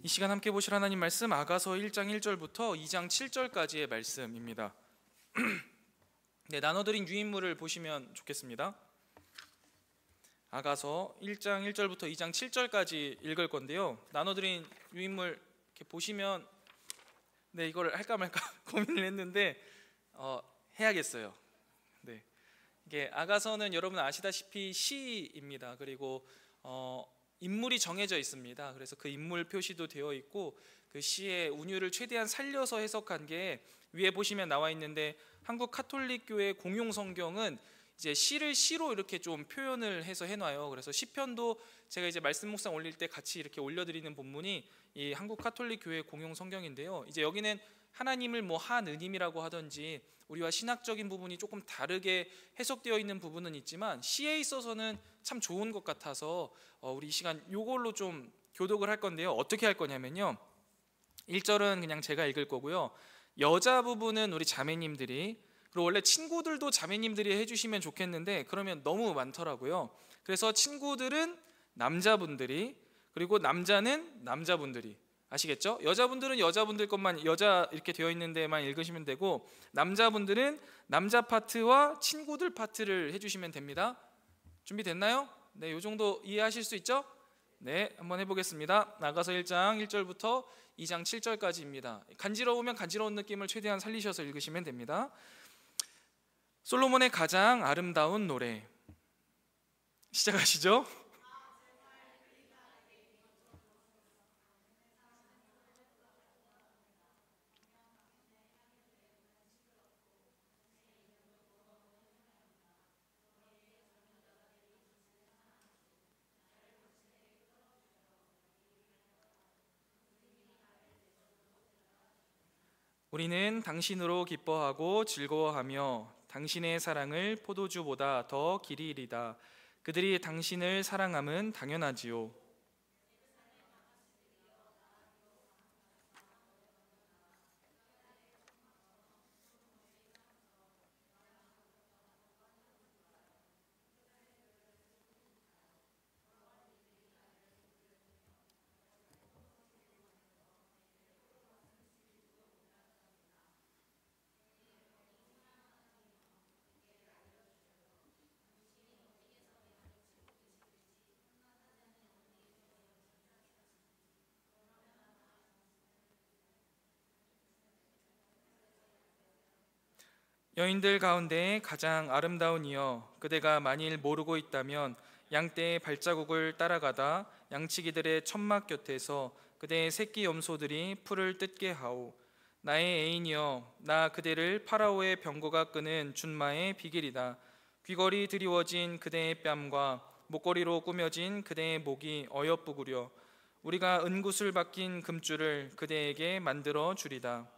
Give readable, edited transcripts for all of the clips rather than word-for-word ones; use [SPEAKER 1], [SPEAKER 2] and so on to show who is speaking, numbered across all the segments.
[SPEAKER 1] 이 시간 함께 보실 하나님 말씀 아가서 1장 1절부터 2장 7절까지의 말씀입니다. 네, 나눠드린 유인물을 보시면 좋겠습니다. 아가서 1장 1절부터 2장 7절까지 읽을 건데요. 나눠드린 유인물 이렇게 보시면 이걸 할까 말까 고민을 했는데 해야겠어요. 네, 이게 아가서는 여러분 아시다시피 시입니다. 그리고 인물이 정해져 있습니다. 그래서 그 인물 표시도 되어 있고 그 시의 운율을 최대한 살려서 해석한 게 위에 보시면 나와 있는데, 한국 카톨릭 교회 공용 성경은 이제 시를 시로 이렇게 좀 표현을 해서 해놔요. 그래서 시편도 제가 이제 말씀 묵상 올릴 때 같이 이렇게 올려드리는 본문이 이 한국 카톨릭 교회 공용 성경인데요. 이제 여기는 하나님을 한은임이라고 하든지 우리와 신학적인 부분이 조금 다르게 해석되어 있는 부분은 있지만 시에 있어서는 참 좋은 것 같아서 우리 이 시간 요걸로 좀 교독을 할 건데요. 어떻게 할 거냐면요, 1절은 그냥 제가 읽을 거고요, 여자 부분은 우리 자매님들이, 그리고 원래 친구들도 자매님들이 해주시면 좋겠는데 그러면 너무 많더라고요. 그래서 친구들은 남자분들이, 그리고 남자는 남자분들이, 아시겠죠? 여자분들은 여자분들 것만 여자 이렇게 되어 있는 데만 읽으시면 되고, 남자분들은 남자 파트와 친구들 파트를 해주시면 됩니다. 준비됐나요? 네, 요 정도 이해하실 수 있죠? 네, 한번 해보겠습니다. 아가서 1장 1절부터 2장 7절까지입니다. 간지러우면 간지러운 느낌을 최대한 살리셔서 읽으시면 됩니다. 솔로몬의 가장 아름다운 노래, 시작하시죠. 우리는 당신으로 기뻐하고 즐거워하며 당신의 사랑을 포도주보다 더 길이이리다. 그들이 당신을 사랑함은 당연하지요. 여인들 가운데 가장 아름다운 이여, 그대가 만일 모르고 있다면 양떼의 발자국을 따라가다 양치기들의 천막 곁에서 그대의 새끼 염소들이 풀을 뜯게 하오. 나의 애인이여, 나 그대를 파라오의 병거가 끄는 준마의 비길이다. 귀걸이 드리워진 그대의 뺨과 목걸이로 꾸며진 그대의 목이 어여쁘구려. 우리가 은굿을 박힌 금줄을 그대에게 만들어 주리다.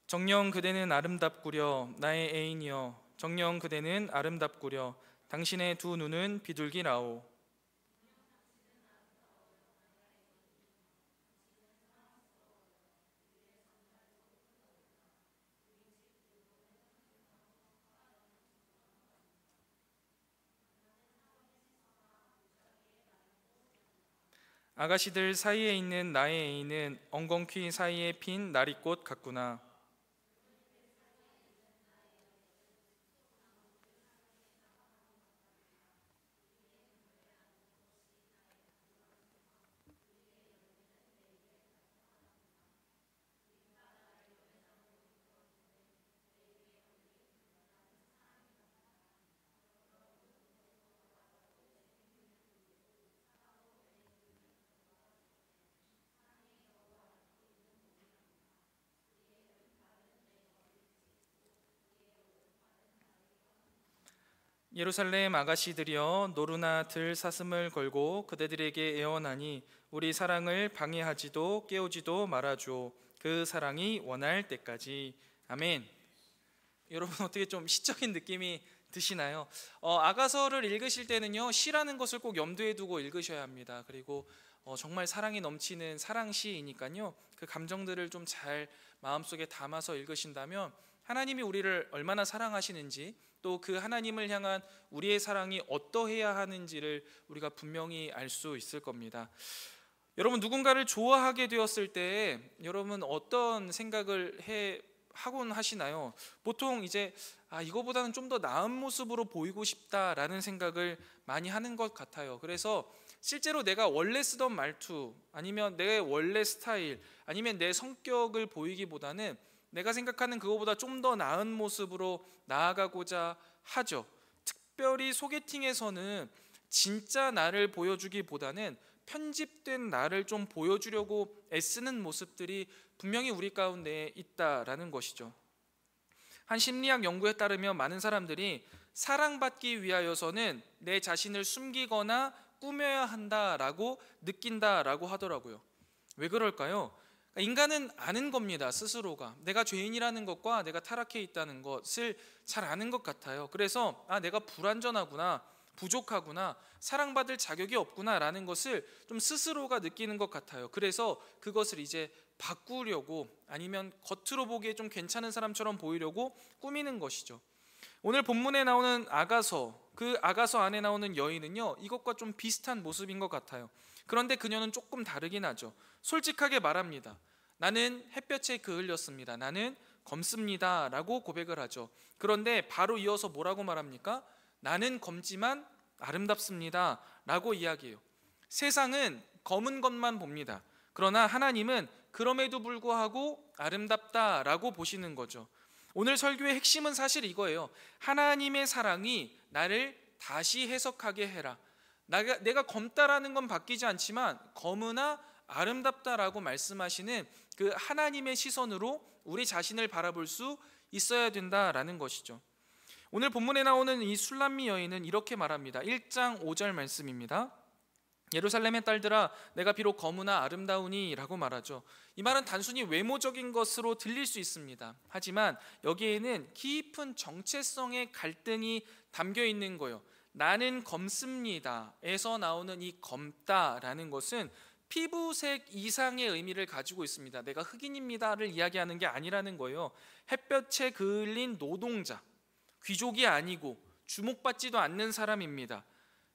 [SPEAKER 1] 정녕 그대는 아름답구려. 나의 애인이여, 정녕 그대는 아름답구려. 당신의 두 눈은 비둘기라오. 아가씨들 사이에 있는 나의 애인은 엉겅퀴 사이에 핀 나리꽃 같구나. 예루살렘 아가씨들이여, 노루나 들 사슴을 걸고 그대들에게 애원하니 우리 사랑을 방해하지도 깨우지도 말아줘. 그 사랑이 원할 때까지. 아멘. 여러분 어떻게 좀 시적인 느낌이 드시나요? 아가서를 읽으실 때는요, 시라는 것을 꼭 염두에 두고 읽으셔야 합니다. 그리고 정말 사랑이 넘치는 사랑시이니까요. 그 감정들을 좀 잘 마음속에 담아서 읽으신다면 하나님이 우리를 얼마나 사랑하시는지, 또 그 하나님을 향한 우리의 사랑이 어떠해야 하는지를 우리가 분명히 알 수 있을 겁니다. 여러분, 누군가를 좋아하게 되었을 때 여러분 어떤 생각을 하곤 하시나요? 보통 이제 이거보다는 좀 더 나은 모습으로 보이고 싶다라는 생각을 많이 하는 것 같아요. 그래서 실제로 내가 원래 쓰던 말투, 아니면 내 원래 스타일, 아니면 내 성격을 보이기보다는 내가 생각하는 그거보다 좀 더 나은 모습으로 나아가고자 하죠. 특별히 소개팅에서는 진짜 나를 보여주기보다는 편집된 나를 좀 보여주려고 애쓰는 모습들이 분명히 우리 가운데 있다라는 것이죠. 한 심리학 연구에 따르면 많은 사람들이 사랑받기 위하여서는 내 자신을 숨기거나 꾸며야 한다라고 느낀다라고 하더라고요. 왜 그럴까요? 인간은 아는 겁니다. 스스로가 내가 죄인이라는 것과 내가 타락해 있다는 것을 잘 아는 것 같아요. 그래서 내가 불완전하구나, 부족하구나, 사랑받을 자격이 없구나라는 것을 좀 스스로가 느끼는 것 같아요. 그래서 그것을 이제 바꾸려고, 아니면 겉으로 보기에 좀 괜찮은 사람처럼 보이려고 꾸미는 것이죠. 오늘 본문에 나오는 아가서, 그 아가서 안에 나오는 여인은요, 이것과 좀 비슷한 모습인 것 같아요. 그런데 그녀는 조금 다르긴 하죠. 솔직하게 말합니다. 나는 햇볕에 그을렸습니다. 나는 검습니다 라고 고백을 하죠. 그런데 바로 이어서 뭐라고 말합니까? 나는 검지만 아름답습니다 라고 이야기해요. 세상은 검은 것만 봅니다. 그러나 하나님은 그럼에도 불구하고 아름답다라고 보시는 거죠. 오늘 설교의 핵심은 사실 이거예요. 하나님의 사랑이 나를 다시 해석하게 해라. 내가 검다라는 건 바뀌지 않지만 검으나 아름답다라고 말씀하시는 그 하나님의 시선으로 우리 자신을 바라볼 수 있어야 된다라는 것이죠. 오늘 본문에 나오는 이 술람미 여인은 이렇게 말합니다. 1장 5절 말씀입니다. 예루살렘의 딸들아, 내가 비록 검으나 아름다우니 라고 말하죠. 이 말은 단순히 외모적인 것으로 들릴 수 있습니다. 하지만 여기에는 깊은 정체성의 갈등이 담겨 있는 거예요. 나는 검습니다 에서 나오는 이 검다라는 것은 피부색 이상의 의미를 가지고 있습니다. 내가 흑인입니다를 이야기하는 게 아니라는 거예요. 햇볕에 그을린 노동자, 귀족이 아니고 주목받지도 않는 사람입니다.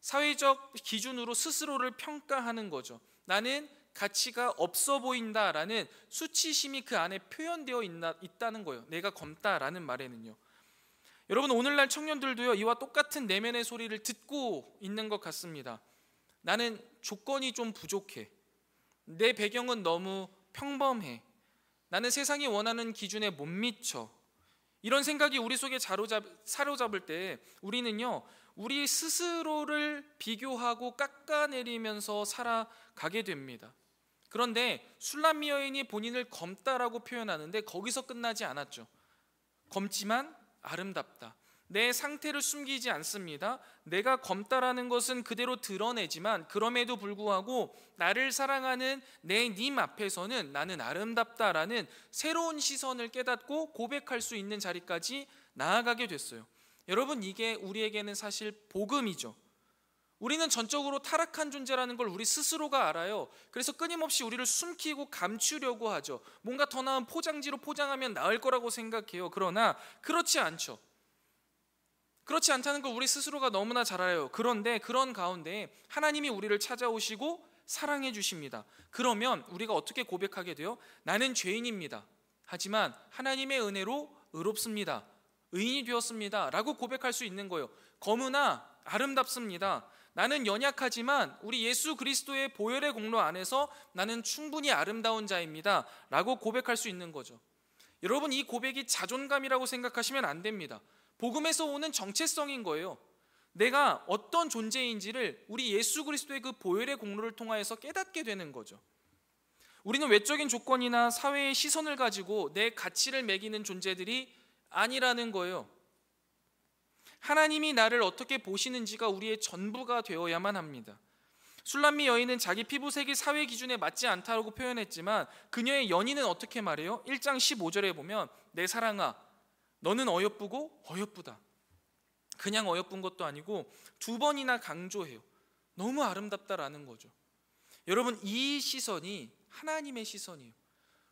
[SPEAKER 1] 사회적 기준으로 스스로를 평가하는 거죠. 나는 가치가 없어 보인다라는 수치심이 그 안에 표현되어 있다는 거예요. 내가 검다라는 말에는요. 여러분, 오늘날 청년들도요, 이와 똑같은 내면의 소리를 듣고 있는 것 같습니다. 나는 조건이 좀 부족해. 내 배경은 너무 평범해. 나는 세상이 원하는 기준에 못 미쳐. 이런 생각이 우리 속에 사로잡을 때 우리는요, 우리 스스로를 비교하고 깎아내리면서 살아가게 됩니다. 그런데 술람미 여인이 본인을 검다라고 표현하는데 거기서 끝나지 않았죠. 검지만 아름답다. 내 상태를 숨기지 않습니다. 내가 검다라는 것은 그대로 드러내지만 그럼에도 불구하고 나를 사랑하는 내 님 앞에서는 나는 아름답다라는 새로운 시선을 깨닫고 고백할 수 있는 자리까지 나아가게 됐어요. 여러분, 이게 우리에게는 사실 복음이죠. 우리는 전적으로 타락한 존재라는 걸 우리 스스로가 알아요. 그래서 끊임없이 우리를 숨기고 감추려고 하죠. 뭔가 더 나은 포장지로 포장하면 나을 거라고 생각해요. 그러나 그렇지 않죠. 그렇지 않다는 걸 우리 스스로가 너무나 잘 알아요. 그런데 그런 가운데 하나님이 우리를 찾아오시고 사랑해 주십니다. 그러면 우리가 어떻게 고백하게 돼요? 나는 죄인입니다. 하지만 하나님의 은혜로 의롭습니다. 의인이 되었습니다 라고 고백할 수 있는 거예요. 검으나 아름답습니다. 나는 연약하지만 우리 예수 그리스도의 보혈의 공로 안에서 나는 충분히 아름다운 자입니다 라고 고백할 수 있는 거죠. 여러분, 이 고백이 자존감이라고 생각하시면 안 됩니다. 복음에서 오는 정체성인 거예요. 내가 어떤 존재인지를 우리 예수 그리스도의 그 보혈의 공로를 통하여서 깨닫게 되는 거죠. 우리는 외적인 조건이나 사회의 시선을 가지고 내 가치를 매기는 존재들이 아니라는 거예요. 하나님이 나를 어떻게 보시는지가 우리의 전부가 되어야만 합니다. 술람미 여인은 자기 피부색이 사회 기준에 맞지 않다고 표현했지만 그녀의 연인은 어떻게 말해요? 1장 15절에 보면 내 사랑아, 너는 어여쁘고 어여쁘다. 그냥 어여쁜 것도 아니고 두 번이나 강조해요. 너무 아름답다라는 거죠. 여러분, 이 시선이 하나님의 시선이에요.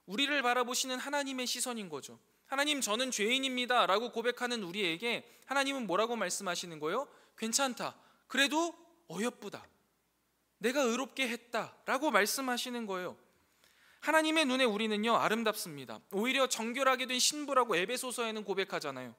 [SPEAKER 1] 우리를 바라보시는 하나님의 시선인 거죠. 하나님, 저는 죄인입니다 라고 고백하는 우리에게 하나님은 뭐라고 말씀하시는 거예요? 괜찮다, 그래도 어여쁘다, 내가 의롭게 했다 라고 말씀하시는 거예요. 하나님의 눈에 우리는요 아름답습니다. 오히려 정결하게 된 신부라고 에베소서에는 고백하잖아요.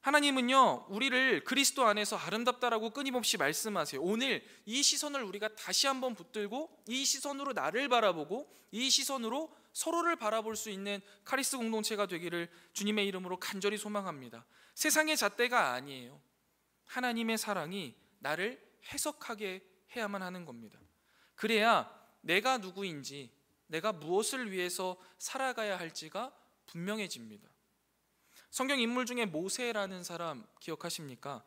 [SPEAKER 1] 하나님은요 우리를 그리스도 안에서 아름답다라고 끊임없이 말씀하세요. 오늘 이 시선을 우리가 다시 한번 붙들고 이 시선으로 나를 바라보고 이 시선으로 서로를 바라볼 수 있는 카리스 공동체가 되기를 주님의 이름으로 간절히 소망합니다. 세상의 잣대가 아니에요. 하나님의 사랑이 나를 해석하게 해야만 하는 겁니다. 그래야 내가 누구인지, 내가 무엇을 위해서 살아가야 할지가 분명해집니다. 성경 인물 중에 모세라는 사람 기억하십니까?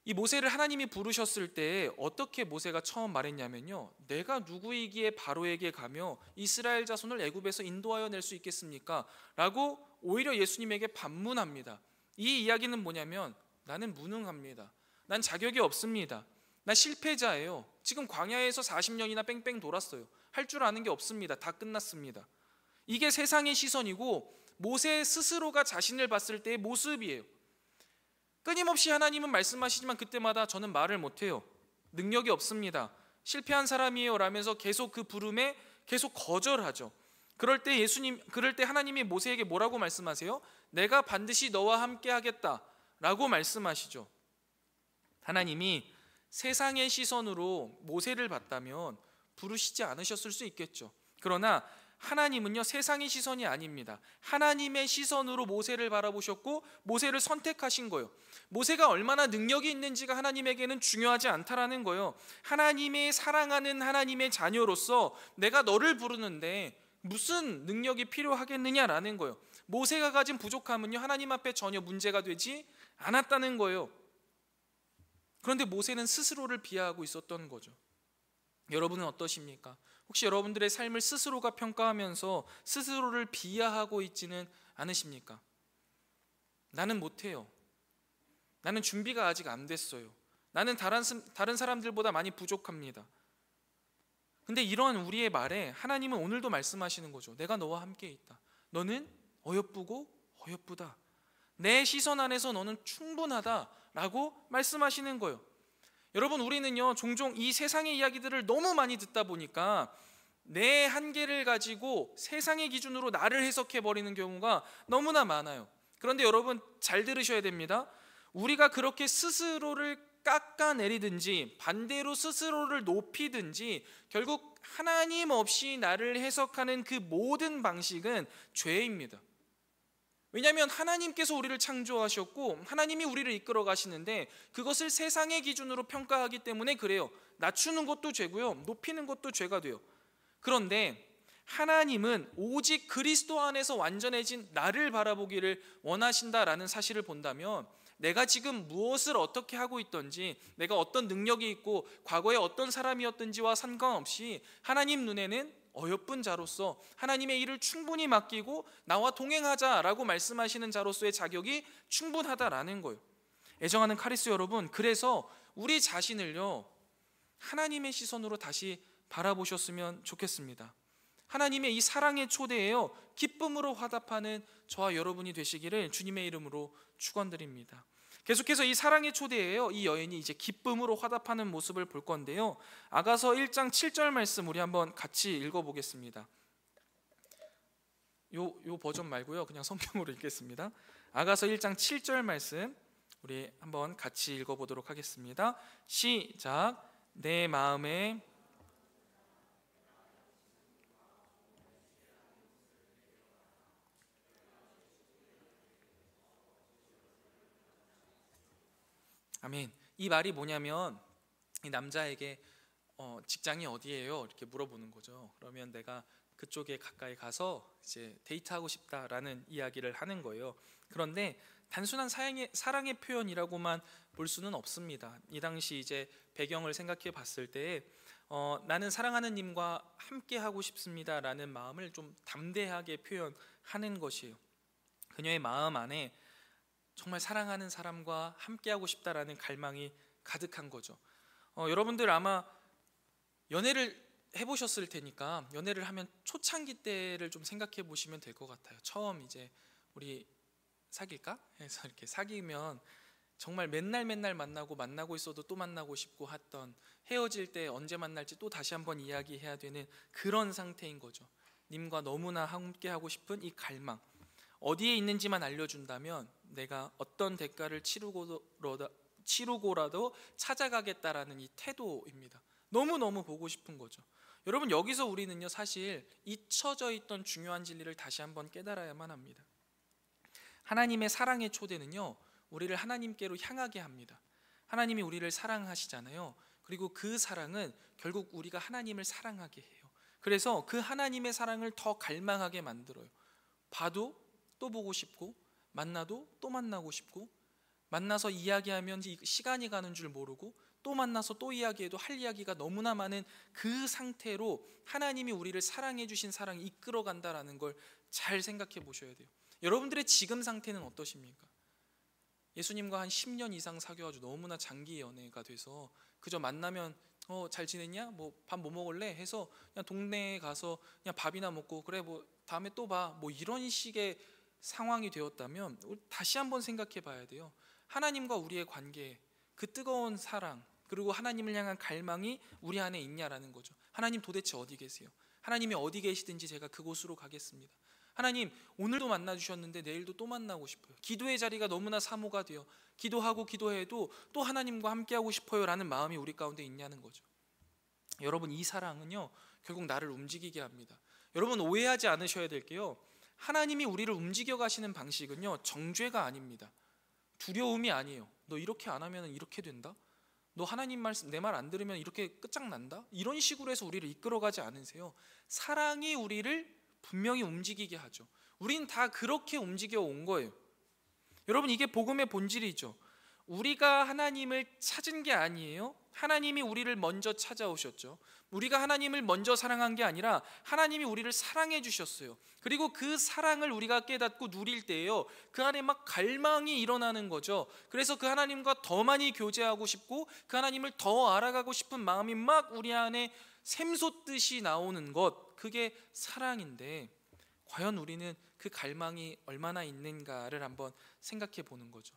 [SPEAKER 1] 이 모세를 하나님이 부르셨을 때 어떻게 모세가 처음 말했냐면요, 내가 누구이기에 바로에게 가며 이스라엘 자손을 애굽에서 인도하여 낼 수 있겠습니까? 라고 오히려 예수님에게 반문합니다. 이 이야기는 뭐냐면, 나는 무능합니다. 난 자격이 없습니다. 난 실패자예요. 지금 광야에서 40년이나 뺑뺑 돌았어요. 할 줄 아는 게 없습니다. 다 끝났습니다. 이게 세상의 시선이고 모세 스스로가 자신을 봤을 때의 모습이에요. 끊임없이 하나님은 말씀하시지만 그때마다 저는 말을 못해요. 능력이 없습니다. 실패한 사람이에요 라면서 계속 그 부름에 계속 거절하죠. 그럴 때 하나님이 모세에게 뭐라고 말씀하세요? 내가 반드시 너와 함께 하겠다 라고 말씀하시죠. 하나님이 세상의 시선으로 모세를 봤다면 부르시지 않으셨을 수 있겠죠. 그러나 하나님은요 세상의 시선이 아닙니다. 하나님의 시선으로 모세를 바라보셨고 모세를 선택하신 거예요. 모세가 얼마나 능력이 있는지가 하나님에게는 중요하지 않다라는 거예요. 하나님의 사랑하는 하나님의 자녀로서 내가 너를 부르는데 무슨 능력이 필요하겠느냐라는 거예요. 모세가 가진 부족함은요 하나님 앞에 전혀 문제가 되지 않았다는 거예요. 그런데 모세는 스스로를 비하하고 있었던 거죠. 여러분은 어떠십니까? 혹시 여러분들의 삶을 스스로가 평가하면서 스스로를 비하하고 있지는 않으십니까? 나는 못해요. 나는 준비가 아직 안 됐어요. 나는 다른 사람들보다 많이 부족합니다. 근데 이런 우리의 말에 하나님은 오늘도 말씀하시는 거죠. 내가 너와 함께 있다. 너는 어여쁘고 어여쁘다. 내 시선 안에서 너는 충분하다라고 말씀하시는 거예요. 여러분, 우리는요 종종 이 세상의 이야기들을 너무 많이 듣다 보니까 내 한계를 가지고 세상의 기준으로 나를 해석해 버리는 경우가 너무나 많아요. 그런데 여러분 잘 들으셔야 됩니다. 우리가 그렇게 스스로를 깎아내리든지 반대로 스스로를 높이든지 결국 하나님 없이 나를 해석하는 그 모든 방식은 죄입니다. 왜냐하면 하나님께서 우리를 창조하셨고 하나님이 우리를 이끌어 가시는데 그것을 세상의 기준으로 평가하기 때문에 그래요. 낮추는 것도 죄고요, 높이는 것도 죄가 돼요. 그런데 하나님은 오직 그리스도 안에서 완전해진 나를 바라보기를 원하신다라는 사실을 본다면 내가 지금 무엇을 어떻게 하고 있던지, 내가 어떤 능력이 있고 과거에 어떤 사람이었든지와 상관없이 하나님 눈에는 어여쁜 자로서 하나님의 일을 충분히 맡기고 나와 동행하자라고 말씀하시는 자로서의 자격이 충분하다라는 거예요. 애정하는 카리스 여러분, 그래서 우리 자신을요 하나님의 시선으로 다시 바라보셨으면 좋겠습니다. 하나님의 이 사랑의 초대에요 기쁨으로 화답하는 저와 여러분이 되시기를 주님의 이름으로 축원드립니다. 계속해서 이 사랑의 초대에요 이 여인이 이제 기쁨으로 화답하는 모습을 볼 건데요, 아가서 1장 7절 말씀 우리 한번 같이 읽어보겠습니다. 요 버전 말고요 그냥 성경으로 읽겠습니다. 아가서 1장 7절 말씀 우리 한번 같이 읽어보도록 하겠습니다. 시작. 내 마음에 아멘. 이 말이 뭐냐면 이 남자에게 직장이 어디예요? 이렇게 물어보는 거죠. 그러면 내가 그쪽에 가까이 가서 이제 데이트하고 싶다라는 이야기를 하는 거예요. 그런데 단순한 사랑의 표현이라고만 볼 수는 없습니다. 이 당시 이제 배경을 생각해 봤을 때 나는 사랑하는 님과 함께 하고 싶습니다라는 마음을 좀 담대하게 표현하는 것이에요. 그녀의 마음 안에 정말 사랑하는 사람과 함께하고 싶다라는 갈망이 가득한 거죠. 여러분들 아마 연애를 해보셨을 테니까 연애를 하면 초창기 때를 좀 생각해 보시면 될 것 같아요. 처음 이제 우리 사귈까 해서 이렇게 사귀면 정말 맨날 만나고 있어도 또 만나고 싶고 했던, 헤어질 때 언제 만날지 또 다시 한번 이야기해야 되는 그런 상태인 거죠. 님과 너무나 함께 하고 싶은 이 갈망, 어디에 있는지만 알려준다면 내가 어떤 대가를 치르고라도 찾아가겠다라는 이 태도입니다. 너무너무 보고 싶은 거죠. 여러분, 여기서 우리는요 사실 잊혀져 있던 중요한 진리를 다시 한번 깨달아야만 합니다. 하나님의 사랑의 초대는요 우리를 하나님께로 향하게 합니다. 하나님이 우리를 사랑하시잖아요. 그리고 그 사랑은 결국 우리가 하나님을 사랑하게 해요. 그래서 그 하나님의 사랑을 더 갈망하게 만들어요. 봐도 또 보고 싶고, 만나도 또 만나고 싶고, 만나서 이야기하면 시간이 가는 줄 모르고, 또 만나서 또 이야기해도 할 이야기가 너무나 많은 그 상태로 하나님이 우리를 사랑해 주신 사랑이 이끌어 간다라는 걸 잘 생각해 보셔야 돼요. 여러분들의 지금 상태는 어떠십니까? 예수님과 한 10년 이상 사귀어가지고 너무나 장기 연애가 돼서 그저 만나면 잘 지냈냐? 뭐 밥 뭐 먹을래? 해서 그냥 동네에 가서 그냥 밥이나 먹고, 그래 뭐 다음에 또 봐, 뭐 이런 식의 상황이 되었다면 다시 한번 생각해 봐야 돼요. 하나님과 우리의 관계, 그 뜨거운 사랑, 그리고 하나님을 향한 갈망이 우리 안에 있냐라는 거죠. 하나님 도대체 어디 계세요? 하나님이 어디 계시든지 제가 그곳으로 가겠습니다. 하나님, 오늘도 만나 주셨는데 내일도 또 만나고 싶어요. 기도의 자리가 너무나 사모가 되어 기도하고 기도해도 또 하나님과 함께하고 싶어요 라는 마음이 우리 가운데 있냐는 거죠. 여러분, 이 사랑은요 결국 나를 움직이게 합니다. 여러분, 오해하지 않으셔야 될 게요, 하나님이 우리를 움직여 가시는 방식은요 정죄가 아닙니다. 두려움이 아니에요. 너 이렇게 안 하면 이렇게 된다? 너 하나님 말씀 내 말 안 들으면 이렇게 끝장난다? 이런 식으로 해서 우리를 이끌어가지 않으세요. 사랑이 우리를 분명히 움직이게 하죠. 우린 다 그렇게 움직여 온 거예요. 여러분, 이게 복음의 본질이죠. 우리가 하나님을 찾은 게 아니에요. 하나님이 우리를 먼저 찾아오셨죠. 우리가 하나님을 먼저 사랑한 게 아니라 하나님이 우리를 사랑해 주셨어요. 그리고 그 사랑을 우리가 깨닫고 누릴 때에요, 그 안에 막 갈망이 일어나는 거죠. 그래서 그 하나님과 더 많이 교제하고 싶고 그 하나님을 더 알아가고 싶은 마음이 막 우리 안에 샘솟듯이 나오는 것, 그게 사랑인데 과연 우리는 그 갈망이 얼마나 있는가를 한번 생각해 보는 거죠.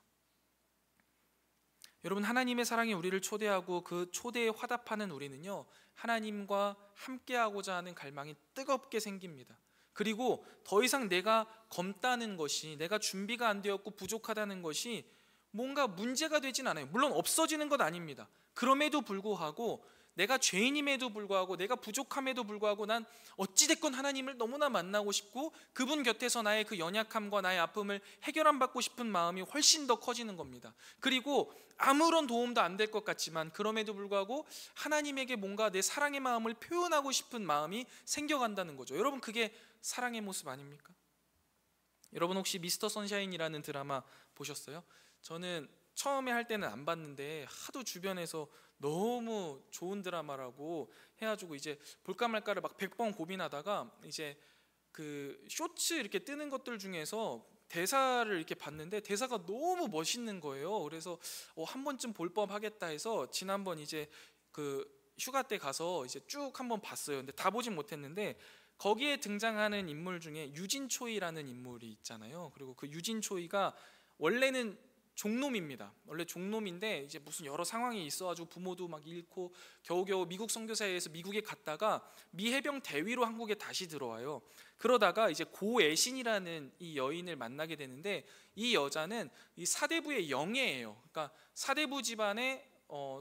[SPEAKER 1] 여러분, 하나님의 사랑이 우리를 초대하고 그 초대에 화답하는 우리는요 하나님과 함께하고자 하는 갈망이 뜨겁게 생깁니다. 그리고 더 이상 내가 검다는 것이, 내가 준비가 안 되었고 부족하다는 것이 뭔가 문제가 되진 않아요. 물론 없어지는 것 아닙니다. 그럼에도 불구하고, 내가 죄인임에도 불구하고, 내가 부족함에도 불구하고 난 어찌됐건 하나님을 너무나 만나고 싶고 그분 곁에서 나의 그 연약함과 나의 아픔을 해결함 받고 싶은 마음이 훨씬 더 커지는 겁니다. 그리고 아무런 도움도 안 될 것 같지만 그럼에도 불구하고 하나님에게 뭔가 내 사랑의 마음을 표현하고 싶은 마음이 생겨간다는 거죠. 여러분, 그게 사랑의 모습 아닙니까? 여러분, 혹시 미스터 선샤인이라는 드라마 보셨어요? 저는 처음에 할 때는 안 봤는데 하도 주변에서 너무 좋은 드라마라고 해가지고 이제 볼까 말까를 막 100번 고민하다가 이제 그 쇼츠 이렇게 뜨는 것들 중에서 대사를 이렇게 봤는데 대사가 너무 멋있는 거예요. 그래서 한 번쯤 볼 법하겠다 해서 지난번 이제 그 휴가 때 가서 이제 쭉 한번 봤어요. 근데 다 보진 못했는데 거기에 등장하는 인물 중에 유진초이라는 인물이 있잖아요. 그리고 그 유진초이가 원래는 종놈입니다. 원래 종놈인데 이제 무슨 여러 상황이 있어가지고 부모도 막 잃고 겨우겨우 미국 선교사에 의해서 미국에 갔다가 미 해병 대위로 한국에 다시 들어와요. 그러다가 이제 고애신이라는 이 여인을 만나게 되는데 이 여자는 이 사대부의 영예예요. 그러니까 사대부 집안의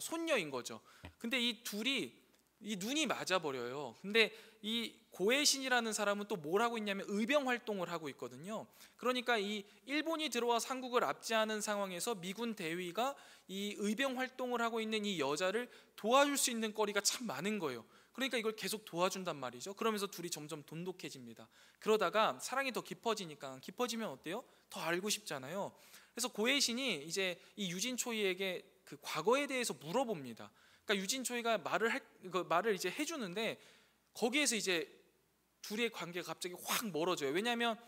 [SPEAKER 1] 손녀인 거죠. 근데 이 둘이 이 눈이 맞아버려요. 근데 이 고해신이라는 사람은 또 뭘 하고 있냐면 의병 활동을 하고 있거든요. 그러니까 이 일본이 들어와서 한국을 압제하는 상황에서 미군 대위가 이 의병 활동을 하고 있는 이 여자를 도와줄 수 있는 거리가 참 많은 거예요. 그러니까 이걸 계속 도와준단 말이죠. 그러면서 둘이 점점 돈독해집니다. 그러다가 사랑이 더 깊어지니까, 깊어지면 어때요? 더 알고 싶잖아요. 그래서 고해신이 이제 이 유진초이에게 그 과거에 대해서 물어봅니다. 그러니까 유진초이가 말을 이제 해주는데 거기에서 이제 둘의 관계가 갑자기 확 멀어져요. 왜냐하면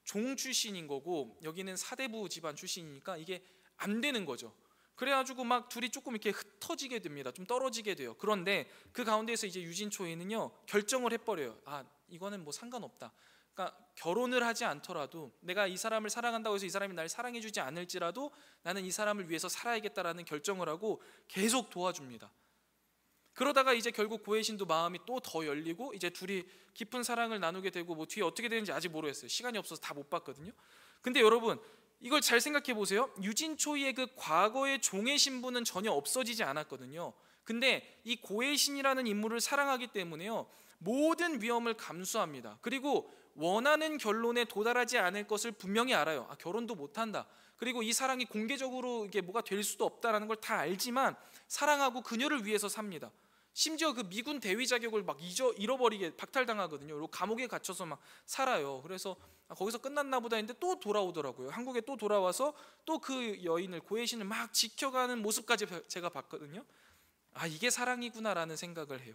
[SPEAKER 1] 종 출신인 거고 여기는 사대부 집안 출신이니까 이게 안 되는 거죠. 그래가지고 막 둘이 조금 이렇게 흩어지게 됩니다. 좀 떨어지게 돼요. 그런데 그 가운데에서 이제 유진초이는요 결정을 해버려요. 아, 이거는 뭐 상관없다. 그러니까 결혼을 하지 않더라도 내가 이 사람을 사랑한다고 해서 이 사람이 날 사랑해주지 않을지라도 나는 이 사람을 위해서 살아야겠다라는 결정을 하고 계속 도와줍니다. 그러다가 이제 결국 고해신도 마음이 또 더 열리고 이제 둘이 깊은 사랑을 나누게 되고, 뭐 뒤에 어떻게 되는지 아직 모르겠어요. 시간이 없어서 다 못 봤거든요. 근데 여러분, 이걸 잘 생각해 보세요. 유진초이의 그 과거의 종의 신분은 전혀 없어지지 않았거든요. 근데 이 고해신이라는 인물을 사랑하기 때문에요 모든 위험을 감수합니다. 그리고 원하는 결론에 도달하지 않을 것을 분명히 알아요. 아, 결혼도 못한다. 그리고 이 사랑이 공개적으로 이게 뭐가 될 수도 없다라는 걸 다 알지만 사랑하고 그녀를 위해서 삽니다. 심지어 그 미군 대위 자격을 막 잃어버리게 박탈당하거든요. 그리고 감옥에 갇혀서 막 살아요. 그래서 거기서 끝났나 보다 했는데 또 돌아오더라고요. 한국에 또 돌아와서 또 그 여인을, 고해신을 막 지켜가는 모습까지 제가 봤거든요. 아, 이게 사랑이구나라는 생각을 해요.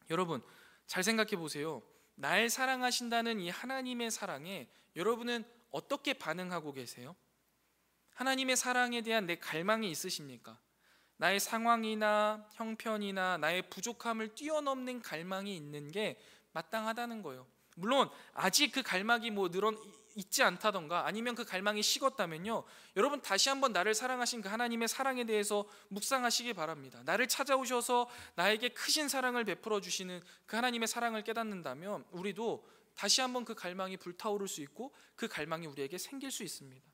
[SPEAKER 1] 여러분, 잘 생각해 보세요. 날 사랑하신다는 이 하나님의 사랑에 여러분은 어떻게 반응하고 계세요? 하나님의 사랑에 대한 내 갈망이 있으십니까? 나의 상황이나 형편이나 나의 부족함을 뛰어넘는 갈망이 있는 게 마땅하다는 거예요. 물론 아직 그 갈망이 뭐 있지 않다던가 아니면 그 갈망이 식었다면요 여러분 다시 한번 나를 사랑하신 그 하나님의 사랑에 대해서 묵상하시기 바랍니다. 나를 찾아오셔서 나에게 크신 사랑을 베풀어 주시는 그 하나님의 사랑을 깨닫는다면 우리도 다시 한번 그 갈망이 불타오를 수 있고 그 갈망이 우리에게 생길 수 있습니다.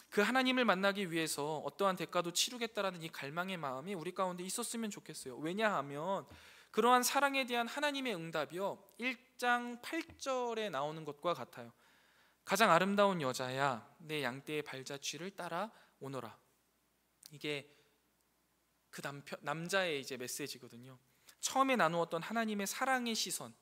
[SPEAKER 1] 그 하나님을 만나기 위해서 어떠한 대가도 치르겠다라는 이 갈망의 마음이 우리 가운데 있었으면 좋겠어요. 왜냐하면 그러한 사랑에 대한 하나님의 응답이요 1장 8절에 나오는 것과 같아요. 가장 아름다운 여자야, 내 양떼의 발자취를 따라 오너라. 이게 그 남자의 이제 메시지거든요. 처음에 나누었던 하나님의 사랑의 시선,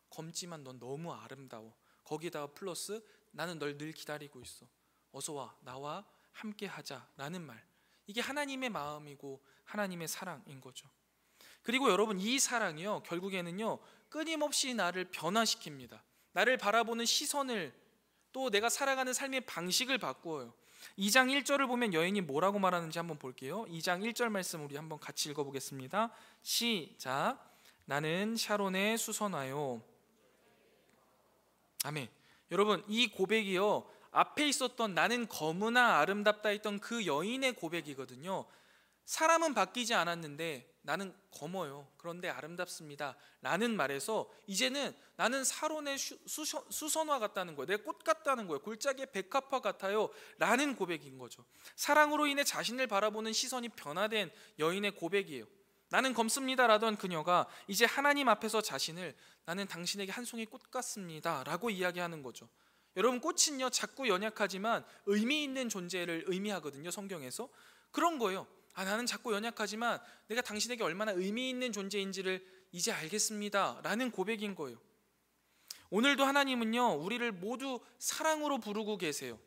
[SPEAKER 1] 검지만 넌 너무 아름다워. 거기다가 플러스 나는 널 늘 기다리고 있어. 어서 와, 나와 함께 하자라는 말. 이게 하나님의 마음이고 하나님의 사랑인 거죠. 그리고 여러분, 이 사랑이요 결국에는요 끊임없이 나를 변화시킵니다. 나를 바라보는 시선을, 또 내가 살아가는 삶의 방식을 바꾸어요. 2장 1절을 보면 여인이 뭐라고 말하는지 한번 볼게요. 2장 1절 말씀 우리 한번 같이 읽어보겠습니다. 시작. 나는 샤론의 수선화요. 아멘. 여러분, 이 고백이요 앞에 있었던 나는 거무나 아름답다 했던 그 여인의 고백이거든요. 사람은 바뀌지 않았는데 나는 검어요. 그런데 아름답습니다 라는 말에서 이제는 나는 사론의 수선화 같다는 거예요. 내 꽃 같다는 거예요. 골짜기의 백합화 같아요 라는 고백인 거죠. 사랑으로 인해 자신을 바라보는 시선이 변화된 여인의 고백이에요. 나는 검습니다 라던 그녀가 이제 하나님 앞에서 자신을 나는 당신에게 한 송이 꽃 같습니다 라고 이야기하는 거죠. 여러분, 꽃은요 작고 연약하지만 의미 있는 존재를 의미하거든요. 성경에서 그런 거예요. 아, 나는 작고 연약하지만 내가 당신에게 얼마나 의미 있는 존재인지를 이제 알겠습니다 라는 고백인 거예요. 오늘도 하나님은요 우리를 모두 사랑으로 부르고 계세요.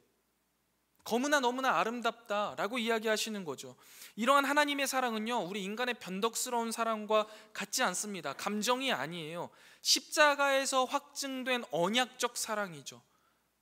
[SPEAKER 1] 거무나 너무나 아름답다 라고 이야기하시는 거죠. 이러한 하나님의 사랑은요 우리 인간의 변덕스러운 사랑과 같지 않습니다. 감정이 아니에요. 십자가에서 확증된 언약적 사랑이죠.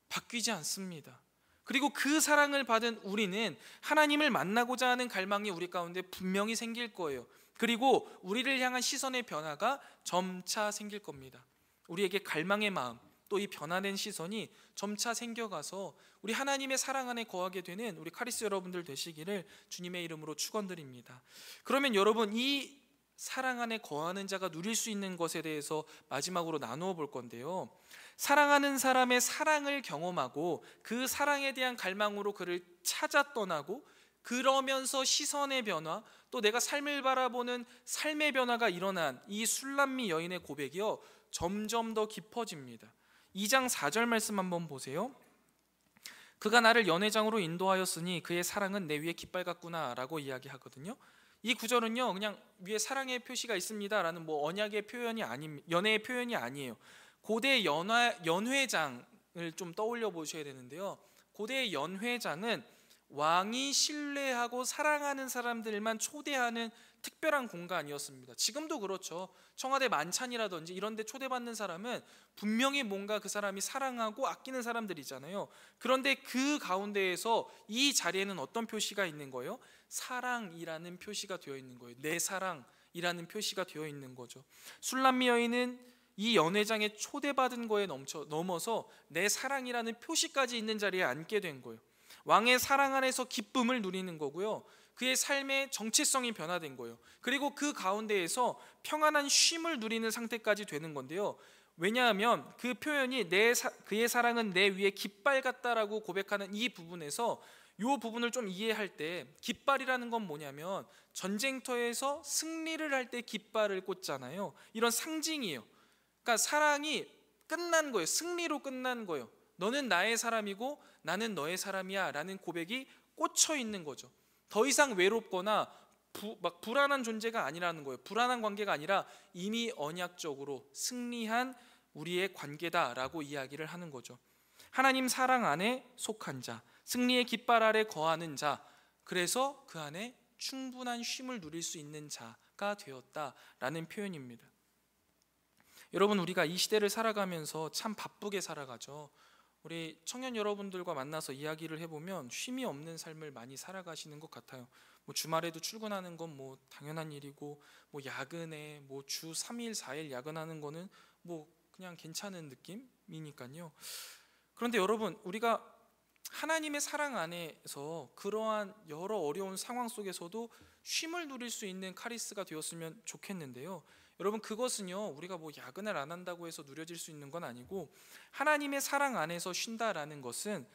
[SPEAKER 1] 바뀌지 않습니다. 그리고 그 사랑을 받은 우리는 하나님을 만나고자 하는 갈망이 우리 가운데 분명히 생길 거예요. 그리고 우리를 향한 시선의 변화가 점차 생길 겁니다. 우리에게 갈망의 마음, 또 이 변화된 시선이 점차 생겨가서 우리 하나님의 사랑 안에 거하게 되는 우리 카리스 여러분들 되시기를 주님의 이름으로 축원드립니다. 그러면 여러분, 이 사랑 안에 거하는 자가 누릴 수 있는 것에 대해서 마지막으로 나누어 볼 건데요, 사랑하는 사람의 사랑을 경험하고 그 사랑에 대한 갈망으로 그를 찾아 떠나고 그러면서 시선의 변화, 또 내가 삶을 바라보는 삶의 변화가 일어난 이 술람미 여인의 고백이요 점점 더 깊어집니다. 2장 4절 말씀 한번 보세요. 그가 나를 연회장으로 인도하였으니 그의 사랑은 내 위에 깃발 같구나 라고 이야기하거든요. 이 구절은요 그냥 위에 사랑의 표시가 있습니다 라는 뭐 언약의 표현이 연회의 표현이 아니에요. 고대 연회장을 좀 떠올려 보셔야 되는데요, 고대의 연회장은 왕이 신뢰하고 사랑하는 사람들만 초대하는 특별한 공간이었습니다. 지금도 그렇죠. 청와대 만찬이라든지 이런 데 초대받는 사람은 분명히 뭔가 그 사람이 사랑하고 아끼는 사람들이잖아요. 그런데 그 가운데에서 이 자리에는 어떤 표시가 있는 거예요? 사랑이라는 표시가 되어 있는 거예요. 내 사랑이라는 표시가 되어 있는 거죠. 술람미 여인은 이 연회장에 초대받은 거에 넘어서 내 사랑이라는 표시까지 있는 자리에 앉게 된 거예요. 왕의 사랑 안에서 기쁨을 누리는 거고요. 그의 삶의 정체성이 변화된 거예요. 그리고 그 가운데에서 평안한 쉼을 누리는 상태까지 되는 건데요. 왜냐하면 그 표현이 그의 사랑은 내 위에 깃발 같다라고 고백하는 이 부분에서 이 부분을 좀 이해할 때 깃발이라는 건 뭐냐면 전쟁터에서 승리를 할 때 깃발을 꽂잖아요. 이런 상징이에요. 그러니까 사랑이 끝난 거예요. 승리로 끝난 거예요. 너는 나의 사람이고 나는 너의 사람이야 라는 고백이 꽂혀 있는 거죠. 더 이상 외롭거나 불안한 존재가 아니라는 거예요. 불안한 관계가 아니라 이미 언약적으로 승리한 우리의 관계다라고 이야기를 하는 거죠. 하나님 사랑 안에 속한 자, 승리의 깃발 아래 거하는 자, 그래서 그 안에 충분한 쉼을 누릴 수 있는 자가 되었다라는 표현입니다. 여러분, 우리가 이 시대를 살아가면서 참 바쁘게 살아가죠. 우리 청년 여러분들과 만나서 이야기를 해보면 쉼이 없는 삶을 많이 살아가시는 것 같아요. 뭐 주말에도 출근하는 건 뭐 당연한 일이고, 뭐 야근에 뭐 주 3일 4일 야근하는 거는 뭐 그냥 괜찮은 느낌이니까요. 그런데 여러분, 우리가 하나님의 사랑 안에서 그러한 여러 어려운 상황 속에서도 쉼을 누릴 수 있는 카리스가 되었으면 좋겠는데요. 여러분, 그것은요, 우리가 뭐 야근을 안 한다고 해서 누려질 수 있는 건 아니고, 하나님의 사랑 안에서 쉰다라는 것은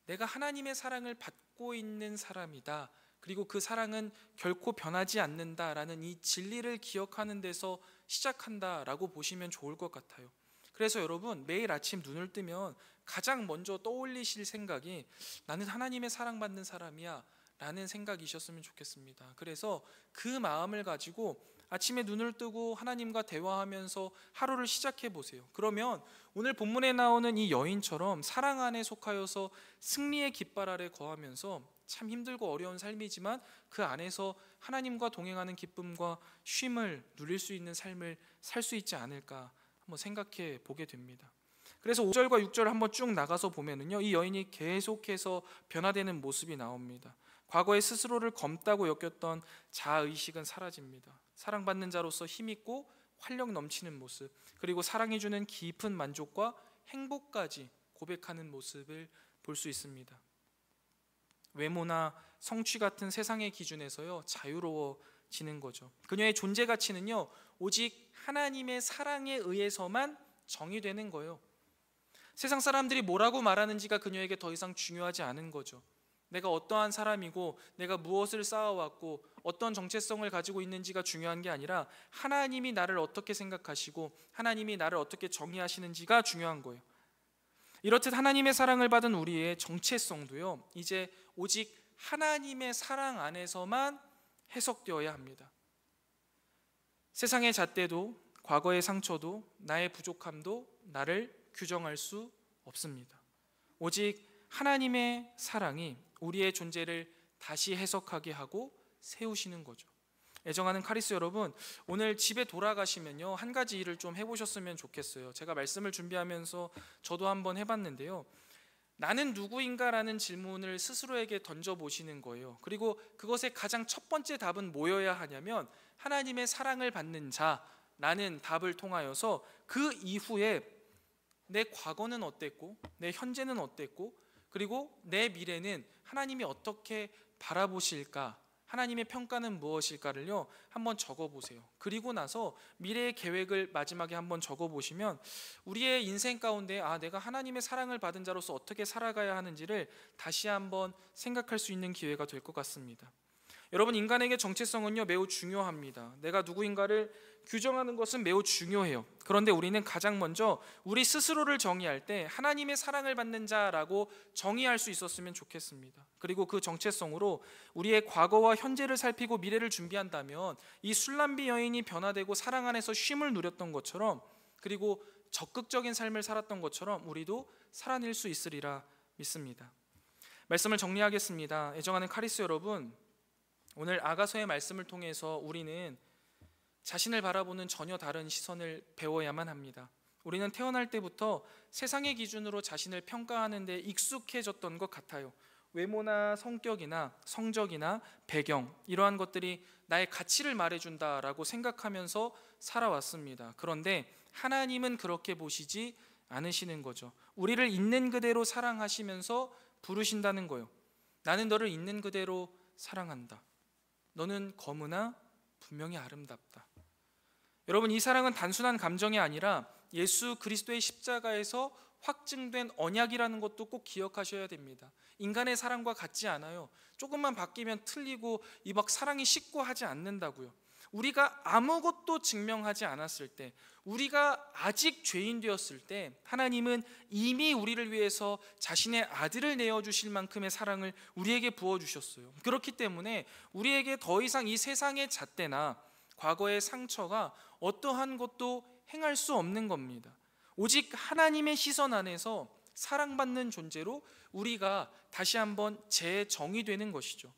[SPEAKER 1] 내가 하나님의 사랑을 받고 있는 사람이다, 그리고 그 사랑은 결코 변하지 않는다라는 이 진리를 기억하는 데서 시작한다라고 보시면 좋을 것 같아요. 그래서 여러분, 매일 아침 눈을 뜨면 가장 먼저 떠올리실 생각이 나는 하나님의 사랑받는 사람이야 라는 생각이셨으면 좋겠습니다. 그래서 그 마음을 가지고 아침에 눈을 뜨고 하나님과 대화하면서 하루를 시작해 보세요. 그러면 오늘 본문에 나오는 이 여인처럼 사랑 안에 속하여서 승리의 깃발 아래 거하면서 참 힘들고 어려운 삶이지만 그 안에서 하나님과 동행하는 기쁨과 쉼을 누릴 수 있는 삶을 살 수 있지 않을까 한번 생각해 보게 됩니다. 그래서 5절과 6절 한번 쭉 나가서 보면은요, 이 여인이 계속해서 변화되는 모습이 나옵니다. 과거에 스스로를 검다고 여겼던 자아의식은 사라집니다. 사랑받는 자로서 힘있고 활력 넘치는 모습, 그리고 사랑이 주는 깊은 만족과 행복까지 고백하는 모습을 볼 수 있습니다. 외모나 성취 같은 세상의 기준에서요, 자유로워지는 거죠. 그녀의 존재 가치는요, 오직 하나님의 사랑에 의해서만 정의되는 거예요. 세상 사람들이 뭐라고 말하는지가 그녀에게 더 이상 중요하지 않은 거죠. 내가 어떠한 사람이고 내가 무엇을 쌓아왔고 어떤 정체성을 가지고 있는지가 중요한 게 아니라 하나님이 나를 어떻게 생각하시고 하나님이 나를 어떻게 정의하시는지가 중요한 거예요. 이렇듯 하나님의 사랑을 받은 우리의 정체성도요, 이제 오직 하나님의 사랑 안에서만 해석되어야 합니다. 세상의 잣대도 과거의 상처도 나의 부족함도 나를 규정할 수 없습니다. 오직 하나님의 사랑이 우리의 존재를 다시 해석하게 하고 세우시는 거죠. 애정하는 카리스 여러분, 오늘 집에 돌아가시면요, 한 가지 일을 좀 해보셨으면 좋겠어요. 제가 말씀을 준비하면서 저도 한번 해봤는데요, 나는 누구인가라는 질문을 스스로에게 던져보시는 거예요. 그리고 그것의 가장 첫 번째 답은 뭐여야 하냐면 하나님의 사랑을 받는 자라는 답을 통하여서 그 이후에 내 과거는 어땠고 내 현재는 어땠고 그리고 내 미래는 하나님이 어떻게 바라보실까, 하나님의 평가는 무엇일까를요 한번 적어보세요. 그리고 나서 미래의 계획을 마지막에 한번 적어보시면 우리의 인생 가운데 내가 하나님의 사랑을 받은 자로서 어떻게 살아가야 하는지를 다시 한번 생각할 수 있는 기회가 될 것 같습니다. 여러분, 인간에게 정체성은요 매우 중요합니다. 내가 누구인가를 규정하는 것은 매우 중요해요. 그런데 우리는 가장 먼저 우리 스스로를 정의할 때 하나님의 사랑을 받는 자라고 정의할 수 있었으면 좋겠습니다. 그리고 그 정체성으로 우리의 과거와 현재를 살피고 미래를 준비한다면 이 술람비 여인이 변화되고 사랑 안에서 쉼을 누렸던 것처럼, 그리고 적극적인 삶을 살았던 것처럼 우리도 살아낼 수 있으리라 믿습니다. 말씀을 정리하겠습니다. 애정하는 카리스 여러분, 오늘 아가서의 말씀을 통해서 우리는 자신을 바라보는 전혀 다른 시선을 배워야만 합니다. 우리는 태어날 때부터 세상의 기준으로 자신을 평가하는 데 익숙해졌던 것 같아요. 외모나 성격이나 성적이나 배경, 이러한 것들이 나의 가치를 말해준다라고 생각하면서 살아왔습니다. 그런데 하나님은 그렇게 보시지 않으시는 거죠. 우리를 있는 그대로 사랑하시면서 부르신다는 거예요. 나는 너를 있는 그대로 사랑한다. 너는 검으나 분명히 아름답다. 여러분, 이 사랑은 단순한 감정이 아니라 예수 그리스도의 십자가에서 확증된 언약이라는 것도 꼭 기억하셔야 됩니다. 인간의 사랑과 같지 않아요. 조금만 바뀌면 틀리고 이 막 사랑이 식고 하지 않는다고요. 우리가 아무것도 증명하지 않았을 때, 우리가 아직 죄인 되었을 때 하나님은 이미 우리를 위해서 자신의 아들을 내어주실 만큼의 사랑을 우리에게 부어주셨어요. 그렇기 때문에 우리에게 더 이상 이 세상의 잣대나 과거의 상처가 어떠한 것도 행할 수 없는 겁니다. 오직 하나님의 시선 안에서 사랑받는 존재로 우리가 다시 한번 재정의되는 것이죠.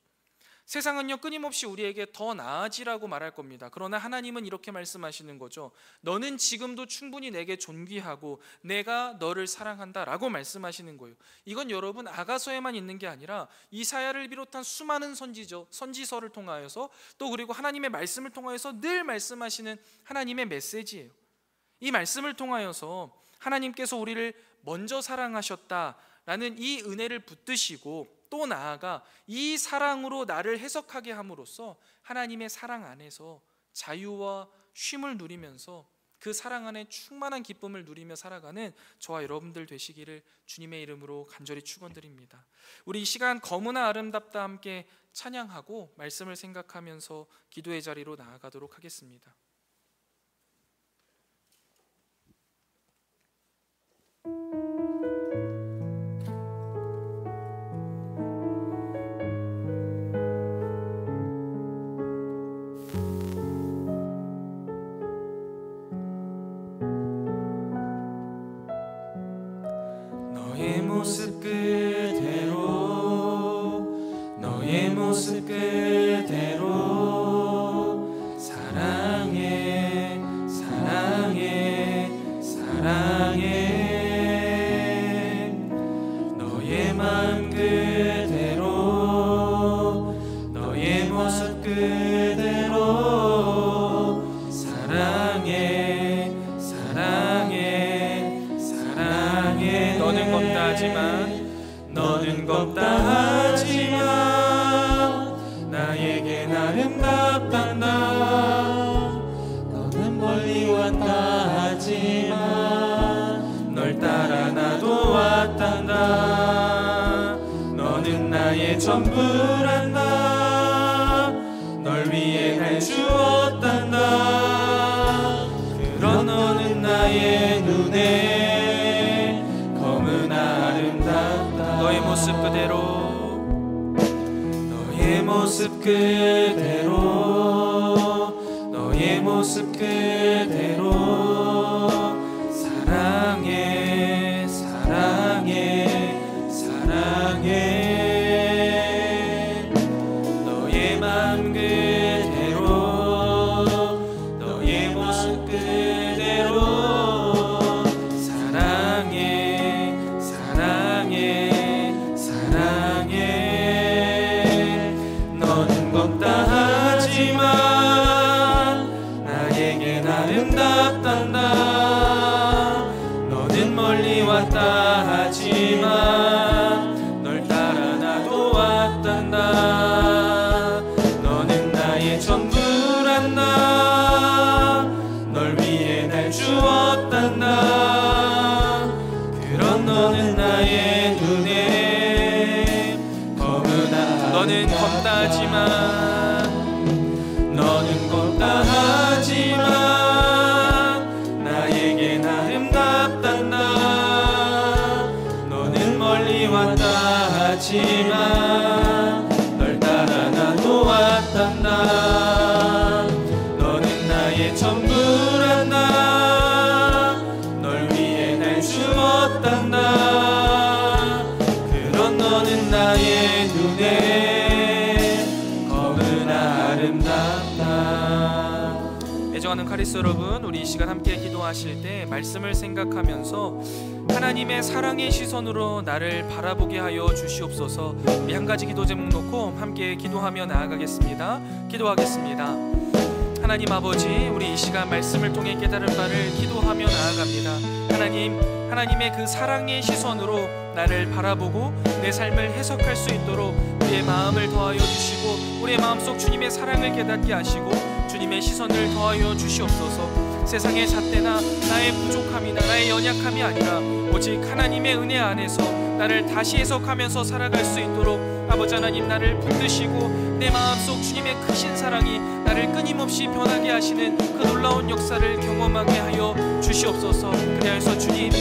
[SPEAKER 1] 세상은요, 끊임없이 우리에게 더 나아지라고 말할 겁니다. 그러나 하나님은 이렇게 말씀하시는 거죠. 너는 지금도 충분히 내게 존귀하고 내가 너를 사랑한다 라고 말씀하시는 거예요. 이건 여러분 아가서에만 있는 게 아니라 이사야를 비롯한 수많은 선지서를 통하여서, 또 그리고 하나님의 말씀을 통하여서 늘 말씀하시는 하나님의 메시지예요. 이 말씀을 통하여서 하나님께서 우리를 먼저 사랑하셨다라는 이 은혜를 붙드시고, 또 나아가 이 사랑으로 나를 해석하게 함으로써 하나님의 사랑 안에서 자유와 쉼을 누리면서 그 사랑 안에 충만한 기쁨을 누리며 살아가는 저와 여러분들 되시기를 주님의 이름으로 간절히 축원드립니다. 우리 이 시간 검으나 아름답다 함께 찬양하고 말씀을 생각하면서 기도의 자리로 나아가도록 하겠습니다.
[SPEAKER 2] 너의 모습 그대로, 너의 모습 그대로 사랑해, 사랑해, 사랑해. 너의 마음 그대로, 너의 모습 그대로 사랑해, 사랑해, 사랑해.
[SPEAKER 1] 너는 겁다 하지만,
[SPEAKER 2] 너는 겁다 하지만 나에겐 아름답단다. 너는 멀리 왔다 하지만 널 따라 나도 왔단다. 너는 나의 전부란다. 널 위해 날 주었단다. 그런 너는 나의 눈에 검으나 아름답다.
[SPEAKER 1] 너의 모습 그대로,
[SPEAKER 2] 너의 모습 그대로, 너의 모습 그대로 사랑해, 사랑해, 사랑해. 너의 마음 그대로, 너의 모습 그대로 사랑해, 사랑해, 사랑해. 너는 겁다 하지만 나에겐 아름답단다. 너는 멀리 왔다 하지만 널 따라 나도 왔단다. 너는 나의 전부란다. 널 위해 날 주었단다. 그런 너는 나의 눈에 검으나
[SPEAKER 1] 너는 겁다 하지만,
[SPEAKER 2] 너는 겁다 하지만 나에겐 아름답단다. 너는 멀리 왔다 하지만 널 따라 나도 왔단다. 너는 나의 전부란다. 널 위해 날 주었단다. 그런 너는 나의 눈에 검은
[SPEAKER 1] 존경하는 카리스 여러분, 우리 이 시간 함께 기도하실 때 말씀을 생각하면서 하나님의 사랑의 시선으로 나를 바라보게 하여 주시옵소서. 우리 한 가지 기도 제목 놓고 함께 기도하며 나아가겠습니다. 기도하겠습니다. 하나님 아버지, 우리 이 시간 말씀을 통해 깨달은 바를 기도하며 나아갑니다. 하나님의 그 사랑의 시선으로 나를 바라보고 내 삶을 해석할 수 있도록 우리의 마음을 더하여 주시고, 우리의 마음속 주님의 사랑을 깨닫게 하시고 주님의 시선을 더하여 주시옵소서. 세상의 잣대나 나의 부족함이나 나의 연약함이 아니라 오직 하나님의 은혜 안에서 나를 다시 해석하면서 살아갈 수 있도록 아버지 하나님, 나를 붙드시고 내 마음속 주님의 크신 사랑이 나를 끊임없이 변하게 하시는 그 놀라운 역사를 경험하게 하여 주시옵소서. 그리하여서 주님,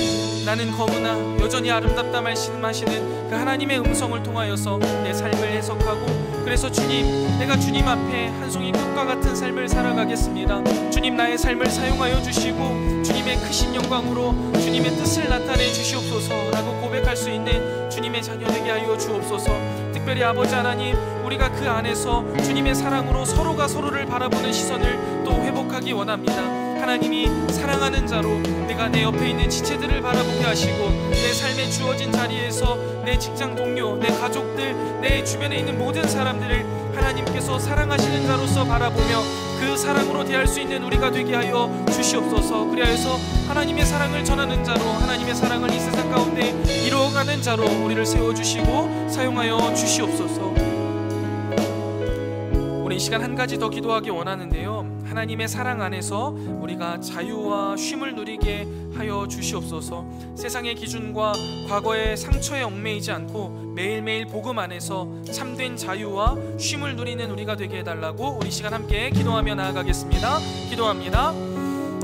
[SPEAKER 1] 나는 거무나 여전히 아름답다 말씀하시는 그 하나님의 음성을 통하여서 내 삶을 해석하고, 그래서 주님, 내가 주님 앞에 한 송이 꽃과 같은 삶을 살아가겠습니다. 주님, 나의 삶을 사용하여 주시고 주님의 크신 영광으로 주님의 뜻을 나타내 주시옵소서라고 고백할 수 있는 주님의 자녀 되게 하여 주옵소서. 특별히 아버지 하나님, 우리가 그 안에서 주님의 사랑으로 서로가 서로를 바라보는 시선을 또 회복하기 원합니다. 하나님이 사랑하는 자로 내가 내 옆에 있는 지체들을 바라보게 하시고, 내 삶에 주어진 자리에서 내 직장 동료, 내 가족들, 내 주변에 있는 모든 사람들을 하나님께서 사랑하시는 자로서 바라보며 그 사랑으로 대할 수 있는 우리가 되게 하여 주시옵소서. 그리하여서 하나님의 사랑을 전하는 자로, 하나님의 사랑을 이 세상 가운데 이루어가는 자로 우리를 세워주시고 사용하여 주시옵소서. 우리 이 시간 한 가지 더 기도하기 원하는데요, 하나님의 사랑 안에서 우리가 자유와 쉼을 누리게 하여 주시옵소서. 세상의 기준과 과거의 상처에 얽매이지 않고 매일매일 복음 안에서 참된 자유와 쉼을 누리는 우리가 되게 해달라고 우리 시간 함께 기도하며 나아가겠습니다. 기도합니다.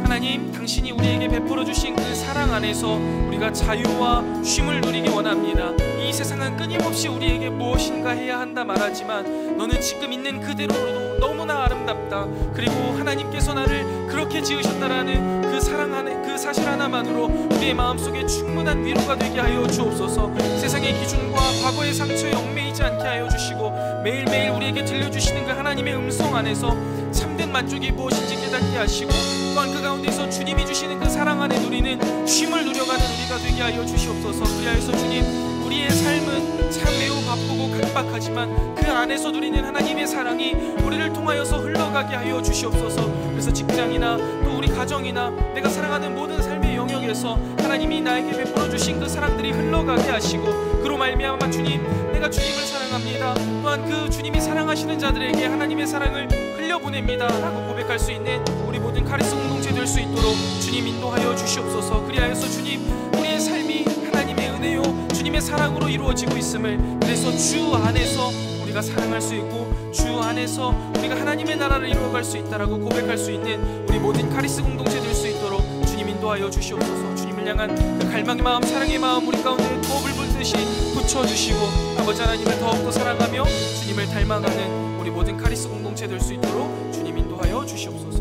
[SPEAKER 1] 하나님, 당신이 우리에게 베풀어 주신 그 사랑 안에서 우리가 자유와 쉼을 누리기 원합니다. 이 세상은 끊임없이 우리에게 무엇인가 해야 한다 말하지만 너는 지금 있는 그대로도 너무나 아름답다. 그리고 하나님께서 나를 그렇게 지으셨다라는 그 사랑 안에 그 사실 하나만으로 우리의 마음속에 충분한 위로가 되게 하여 주옵소서. 세상의 기준과 과거의 상처에 얽매이지 않게 하여 주시고, 매일매일 우리에게 들려주시는 그 하나님의 음성 안에서 참된 만족이 무엇인지 깨닫게 하시고, 또한 그 가운데서 주님이 주시는 그 사랑 안에 누리는 쉼을 누려가는 우리가 되게 하여 주시옵소서. 그리하여서 주님, 우리의 삶은 참 매우 바쁘고 각박하지만 그 안에서 누리는 하나님의 사랑이 우리를 통하여서 흘러가게 하여 주시옵소서. 그래서 직장이나 또 우리 가정이나 내가 사랑하는 모든 삶의 영역에서 하나님이 나에게 베풀어 주신 그 사랑들이 흘러가게 하시고, 그로 말미암아 주님, 내가 주님을 사랑합니다, 또한 그 주님이 사랑하시는 자들에게 하나님의 사랑을 흘려보냅니다 라고 고백할 수 있는 우리 모든 카리스 공동체 될 수 있도록 주님 인도하여 주시옵소서. 그리하여서 주님, 우리의 삶이 하나님의 은혜요 주님의 사랑으로 이루어지고 있음을, 그래서 주 안에서 우리가 사랑할 수 있고 주 안에서 우리가 하나님의 나라를 이루어갈 수 있다라고 고백할 수 있는 우리 모든 카리스 공동체 될 수 있도록 주님 인도하여 주시옵소서. 주님을 향한 그 갈망의 마음, 사랑의 마음 우리 가운데 더 불붙듯이 붙여주시고, 아버지 하나님을 더욱더 사랑하며 주님을 닮아가는 우리 모든 카리스 공동체 될 수 있도록 주님 인도하여 주시옵소서.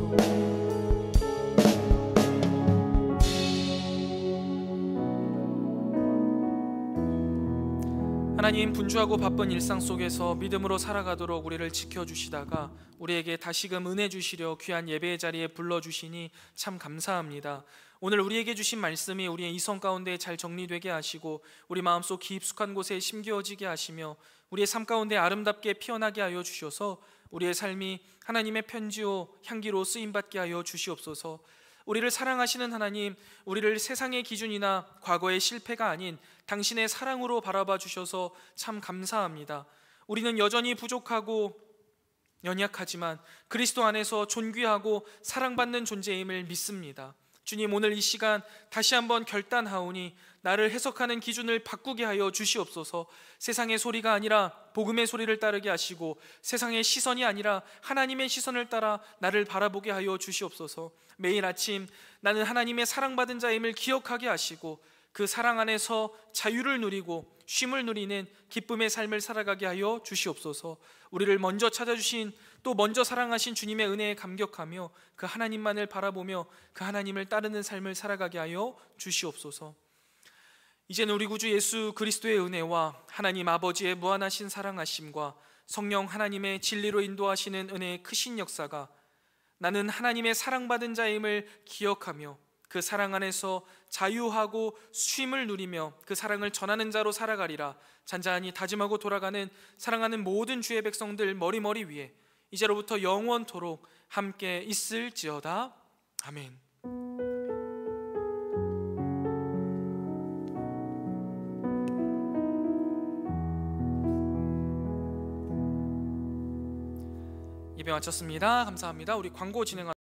[SPEAKER 1] 하나님, 분주하고 바쁜 일상 속에서 믿음으로 살아가도록 우리를 지켜주시다가 우리에게 다시금 은혜 주시려 귀한 예배의 자리에 불러주시니 참 감사합니다. 오늘 우리에게 주신 말씀이 우리의 이성 가운데 잘 정리되게 하시고 우리 마음속 깊숙한 곳에 심겨지게 하시며 우리의 삶 가운데 아름답게 피어나게 하여 주셔서 우리의 삶이 하나님의 편지요 향기로 쓰임받게 하여 주시옵소서. 우리를 사랑하시는 하나님, 우리를 세상의 기준이나 과거의 실패가 아닌 당신의 사랑으로 바라봐 주셔서 참 감사합니다. 우리는 여전히 부족하고 연약하지만 그리스도 안에서 존귀하고 사랑받는 존재임을 믿습니다. 주님, 오늘 이 시간 다시 한번 결단하오니 나를 해석하는 기준을 바꾸게 하여 주시옵소서. 세상의 소리가 아니라 복음의 소리를 따르게 하시고, 세상의 시선이 아니라 하나님의 시선을 따라 나를 바라보게 하여 주시옵소서. 매일 아침 나는 하나님의 사랑받은 자임을 기억하게 하시고 그 사랑 안에서 자유를 누리고 쉼을 누리는 기쁨의 삶을 살아가게 하여 주시옵소서. 우리를 먼저 찾아주신, 또 먼저 사랑하신 주님의 은혜에 감격하며 그 하나님만을 바라보며 그 하나님을 따르는 삶을 살아가게 하여 주시옵소서. 이제는 우리 구주 예수 그리스도의 은혜와 하나님 아버지의 무한하신 사랑하심과 성령 하나님의 진리로 인도하시는 은혜의 크신 역사가 나는 하나님의 사랑받은 자임을 기억하며 그 사랑 안에서 자유하고 쉼을 누리며 그 사랑을 전하는 자로 살아가리라. 잔잔히 다짐하고 돌아가는 사랑하는 모든 주의 백성들 머리머리 위에 이제로부터 영원토록 함께 있을지어다. 아멘. 예배 마쳤습니다. 감사합니다. 우리 광고 진행하